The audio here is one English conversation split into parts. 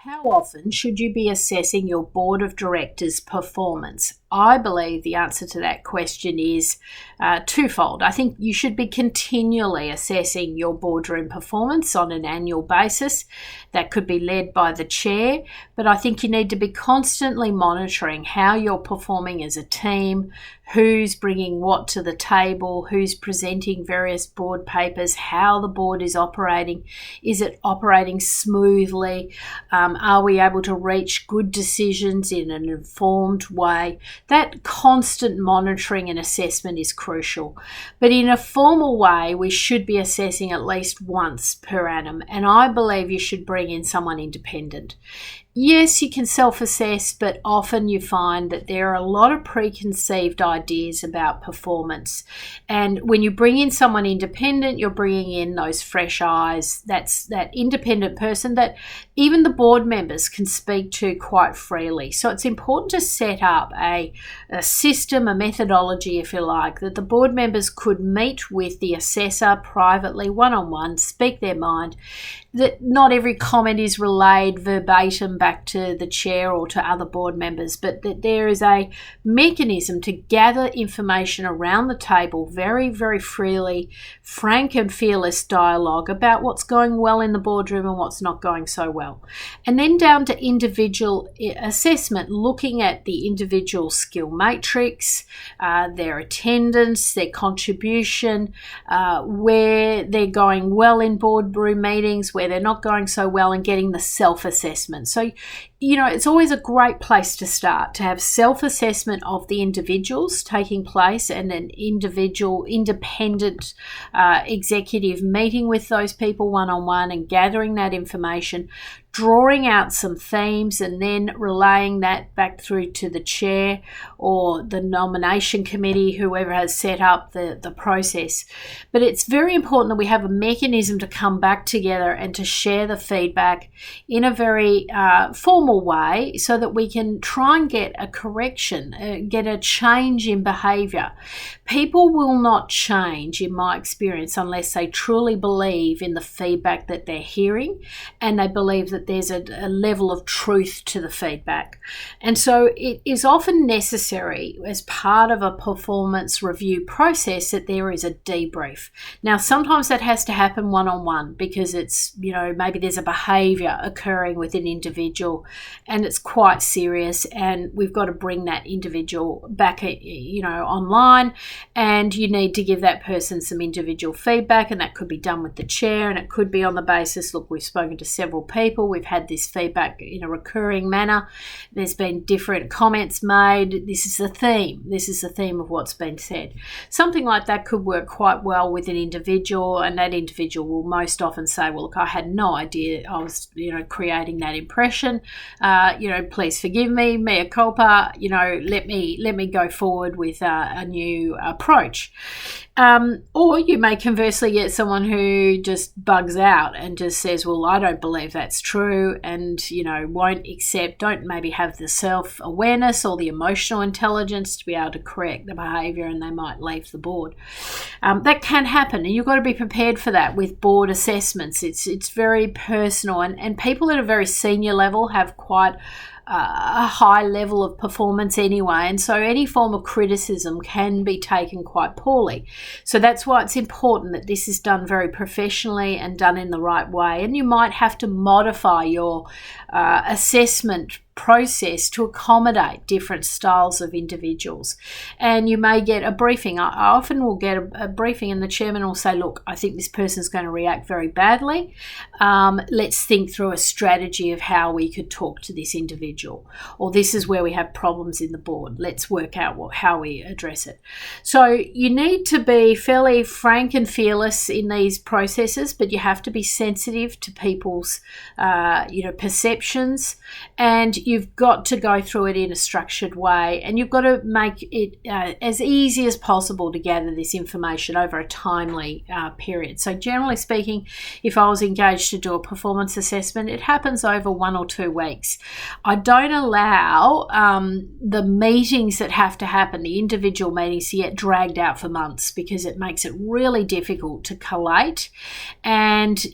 How often should you be assessing your board of directors' performance? I believe the answer to that question is twofold. I think you should be continually assessing your boardroom performance on an annual basis. That could be led by the chair, but I think you need to be constantly monitoring how you're performing as a team, who's bringing what to the table, who's presenting various board papers, how the board is operating. Is it operating smoothly? Are we able to reach good decisions in an informed way? That constant monitoring and assessment is crucial. But in a formal way, we should be assessing at least once per annum, and I believe you should bring in someone independent. Yes, you can self-assess, but often you find that there are a lot of preconceived ideas about performance. And when you bring in someone independent, you're bringing in those fresh eyes. That's that independent person that even the board members can speak to quite freely. So it's important to set up a system, a methodology, if you like, that the board members could meet with the assessor privately, one-on-one, speak their mind, that not every comment is relayed verbatim back to the chair or to other board members, but that there is a mechanism to gather information around the table very, very freely, frank and fearless dialogue about what's going well in the boardroom and what's not going so well. And then down to individual assessment, looking at the individual skill matrix, their attendance, their contribution, where they're going well in boardroom meetings, where they're not going so well, and getting the self-assessment. So, it's always a great place to start, to have self-assessment of the individuals taking place and an individual independent executive meeting with those people one-on-one and gathering that information, drawing out some themes and then relaying that back through to the chair or the nomination committee, whoever has set up the process. But it's very important that we have a mechanism to come back together and to share the feedback in a very formal way so that we can try and get a correction, get a change in behaviour. People will not change, in my experience, unless they truly believe in the feedback that they're hearing and they believe that there's a level of truth to the feedback. And so it is often necessary as part of a performance review process that there is a debrief. Now, sometimes that has to happen one-on-one because it's, maybe there's a behaviour occurring with an individual and it's quite serious, and we've got to bring that individual back, online, and you need to give that person some individual feedback, and that could be done with the chair, and it could be on the basis, look, we've spoken to several people, we've had this feedback in a recurring manner, there's been different comments made, this is the theme of what's been said. Something like that could work quite well with an individual, and that individual will most often say, well, look, I had no idea I was creating that impression, please forgive me, mea culpa, let me go forward with a new approach. Or you may conversely get someone who just bugs out and just says, well, I don't believe that's true, and, won't accept, don't maybe have the self-awareness or the emotional intelligence to be able to correct the behaviour, and they might leave the board. That can happen, and you've got to be prepared for that with board assessments. It's very personal, and people at a very senior level have quite a high level of performance anyway, and so any form of criticism can be taken quite poorly. So that's why it's important that this is done very professionally and done in the right way, and you might have to modify your assessment process to accommodate different styles of individuals. And you may get a briefing. I often will get a briefing and the chairman will say, look, I think this person's going to react very badly. Let's think through a strategy of how we could talk to this individual. Or this is where we have problems in the board. Let's work out how we address it. So you need to be fairly frank and fearless in these processes, but you have to be sensitive to people's perceptions, and you've got to go through it in a structured way, and you've got to make it as easy as possible to gather this information over a timely period. So generally speaking, if I was engaged to do a performance assessment, it happens over 1 or 2 weeks. I don't allow the meetings that have to happen, the individual meetings, to get dragged out for months, because it makes it really difficult to collate. And,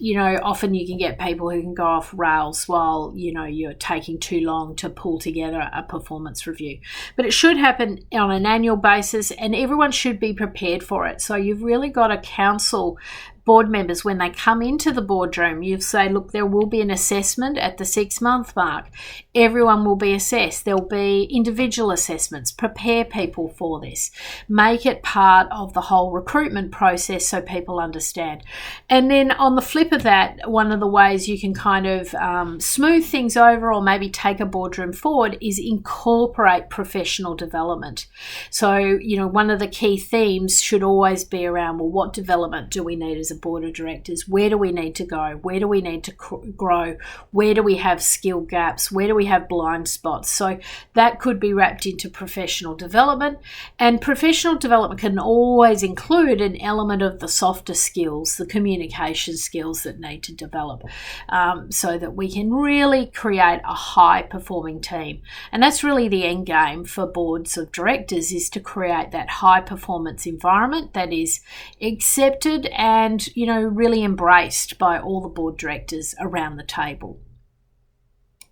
often you can get people who can go off rails while, you're taking too long to pull together a performance review. But it should happen on an annual basis, and everyone should be prepared for it. So you've really got to counsel board members when they come into the boardroom. You say, look, there will be an assessment at the 6-month mark. Everyone will be assessed. There'll be individual assessments. Prepare people for this. Make it part of the whole recruitment process so people understand. And then on the flip of that, one of the ways you can kind of smooth things over, or maybe take a boardroom forward, is incorporate professional development. So, one of the key themes should always be around, well, what development do we need as a board of directors? Where do we need to go? Where do we need to grow? Where do we have skill gaps? Where do we have blind spots? So that could be wrapped into professional development, and professional development can always include an element of the softer skills, the communication skills that need to develop, so that we can really create a high performing team. And that's really the end game for boards of directors, is to create that high performance environment that is accepted and really embraced by all the board directors around the table.